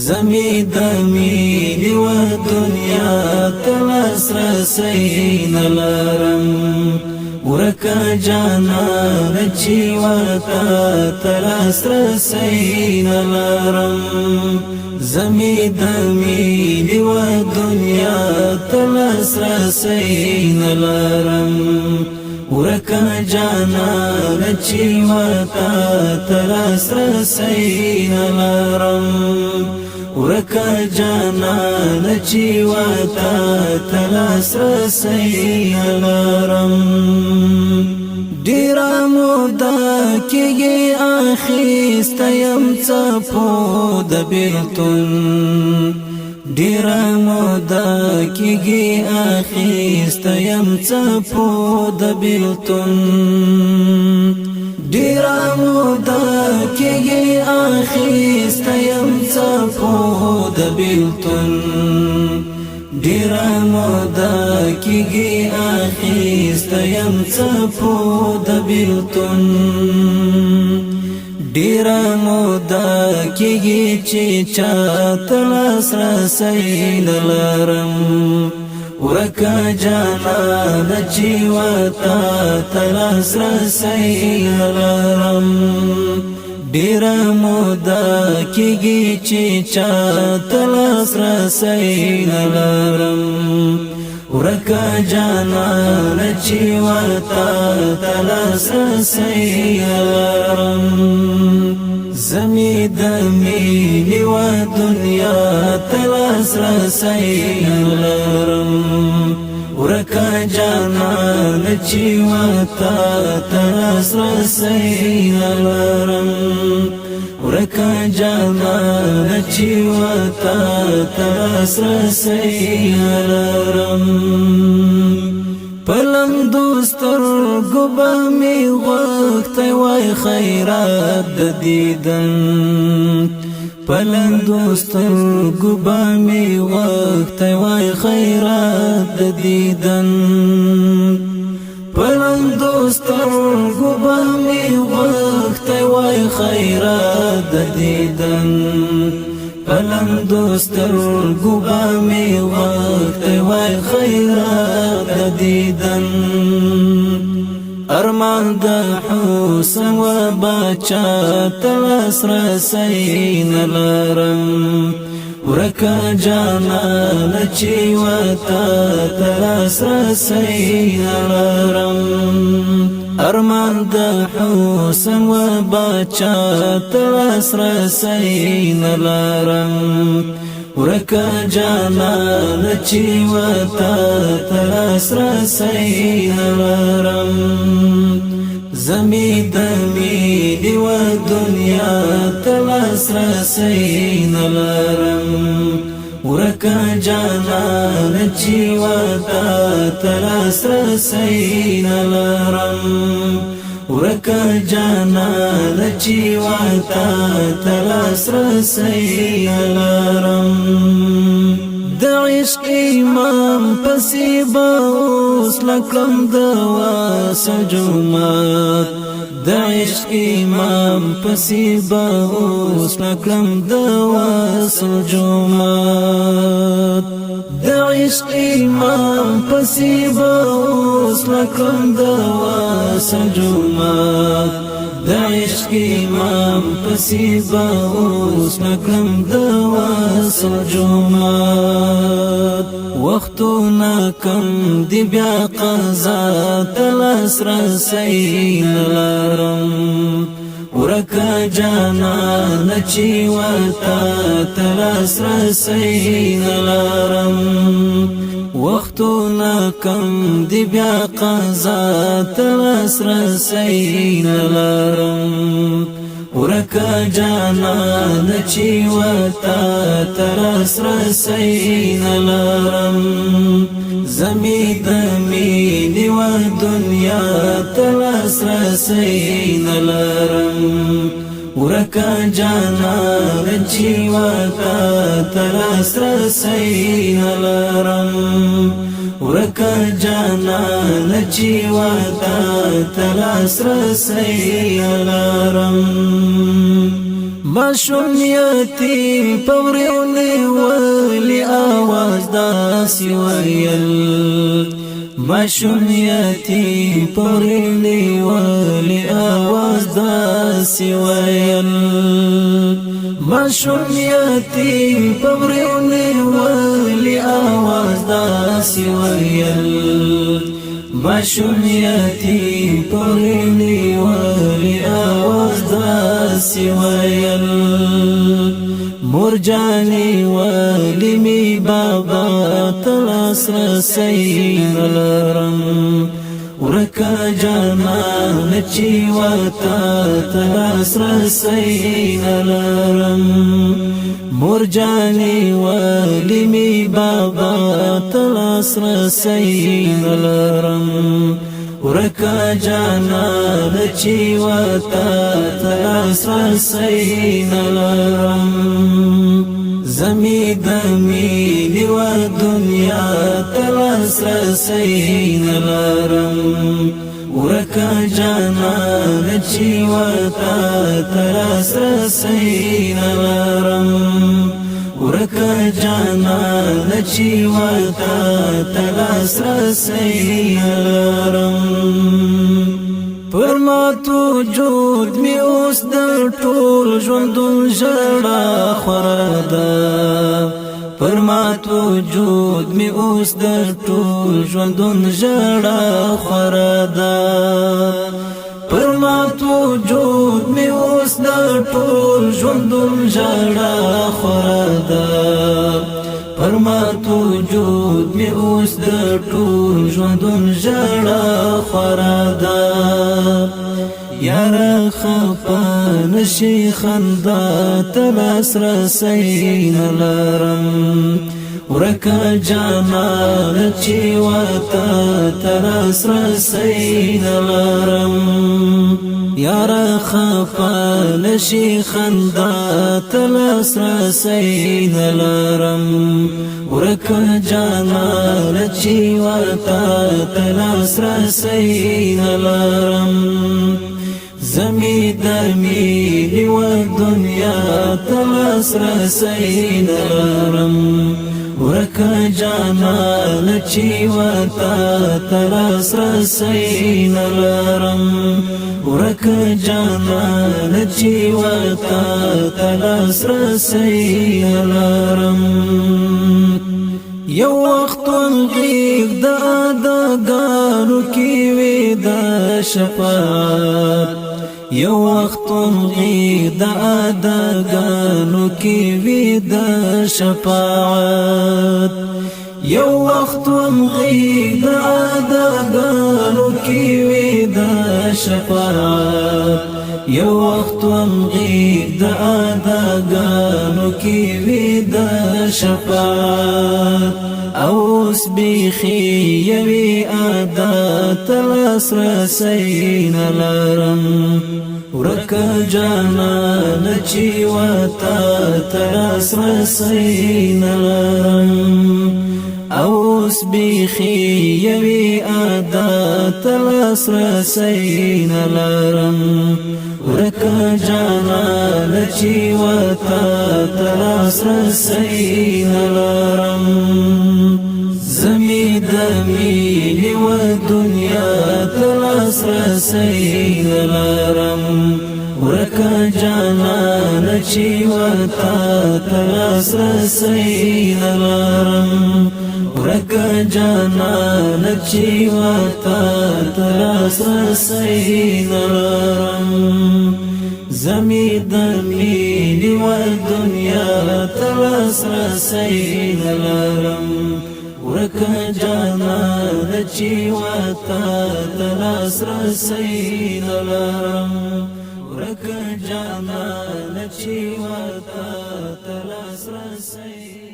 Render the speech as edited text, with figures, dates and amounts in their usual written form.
زمی دمی و دنیا تلاس رسی نلرم ورکا جانان چی ورتا تلاس رسی نلرم زمی دمی و دنیا تلاس رسی نلرم ورکا جانان چی ورتا تلاس رسی نلرم ورکا جانان چی ورتا تلاس رسی نلرم ډیره موده کېږي اخیسته یم څپو د بیلتون ډیره موده کېږي اخیسته یم څپو د بیلتون ډیره موده کېږي اخیسته یم څپو د بیلتون ډیره موده کېږي اخیسته یم څپو د بیلتون ډیره موده کېږي چې چاته لاس رسی نلرم ورکا جانان چې ورته لاس رسی نلرم ډیره موده کېږي چې چاته لاس رسی نلرم ورکا جانان چې ورته لاس رسی نلرم زمی دمی و دنیا تلاس رسی نلرم ورکا جانان چې ورته تلاس رسی نلرم ورکا جانان چې ورته تلاس رسی نلرم پلم دوستر گوبا می وقتی وای خیرات د دیدن پلم دوستر گوبا می وقتی وای خیرات د دیدن پلم دوستر گوبا می وقتی وای خیرات د دیدن پلم دوستر گوبا می وقت وای خیرات دیدن ارمان د حسن و بچا تلاس رسی نلرم ورکا جانان چې ورته تلاس رسی نلرم ارمان د حسن و بچا تلاس رسی نلرم ورکا جانان چې ورته تلاس رسی نلرم زمی دمی و دنیا تلاس رسی نلرم ورکا جانان چې ورته تلاس رسی نلرم ورکا جانان چې ورته تلاس رسی نلرم د عشق امام پسې به اوس لکړم د واسجومات د عشق امام پسې به اوس لکړم د واسجومات د عشق امام پسې به اوس لکړم د واسجومات د عشق امام پسې به اوس لکړم د واسجومات وختونه کم دی بیا قضا تلاس رسی نلرم ورکا جانان چې ورته تلاس رسی نلرم وختونه کم دی بیا قضا تلاس رسی نلرم ورکا جانان چې ورته تلاس رسی نلرم زمی دمی و دنیا تلاس رسی نلرم ورکا جانان چې ورته تلاس رسی نلرم ورکا جانان چې ورته تلاس رسی نلرم ماشوم یتیم پوریونی ولی آواز داسی ویل ماشوم یتیم پوریونی ولی آواز داسی ویل ماشوم یتیم پوریونی ولی آواز داسی ویل ماشوم یتیم پوریونی ولی آواز داسی ویل مور جانی ولی می بابا تلاس رسی نلرم ورکا جانان چی وتا تلاس رسی نلرم مور جانی ولی می بابا تلاس رسی نلرم ورکا جانان چی وتا تلاس رسی نلرم زمی دمی و دنیا تلاس رسی نلرم ورکا جانان چی وتا تلاس رسی نلرم ورکا جانان چی وتا تلاس رسی نلرم پرما تو جود می اوس در ټول ژوندون ژړا خوره ده پرما تو جود می اوس در ټول ژوندون ژړا خوره ده پرما تو جود می اوس در ټول ژوندون ژړا خوره ده پرما تو جود می اوس در ټول ژوندون ژړا خوره ده یارا خفا نشي خندا تلاس رسی نلرم ورکا جانان چی وتا تلاس رسی نلرم یارا خفا نشي خندا تلاس رسی نلرم ورکا جانان چی وتا تلاس رسی نلرم زمی دمی و دنیا تلاس رسی نلرم ورکا جانان چی وتا تلاس رسی نلرم ورکا جانان چی وتا تلاس رسی نلرم یو وخت غیغ د اداګانو کی وی د شفاعت یو وخت غیغ د اداګانو کی وی د شفاعت یو وخت غیغ د اداګانو کی وی د شفاعت یو وخت غیغ د اداګانو کی وی د شفاعت اوس بیخی یوی ادا تلاس رسی نلرم ورکا جانان چی وتا تلاس رسی نلرم اوس بیخی یوی ادا تلاس رسی نلرم ورکا جانان چی وتا تلاس رسی نلرم زمی دمی و دنیا تلاس رسی نلرم ورکا جانان چی وتا تلاس رسی نلرم ورکا جانان چی وتا تلاس رسی نلرم زمی دمی و دنیا تلاس رسی نلرم ورکا جانان چی وتا تلاس رسی نلرم ورکا جانان چی وتا تلاس رسی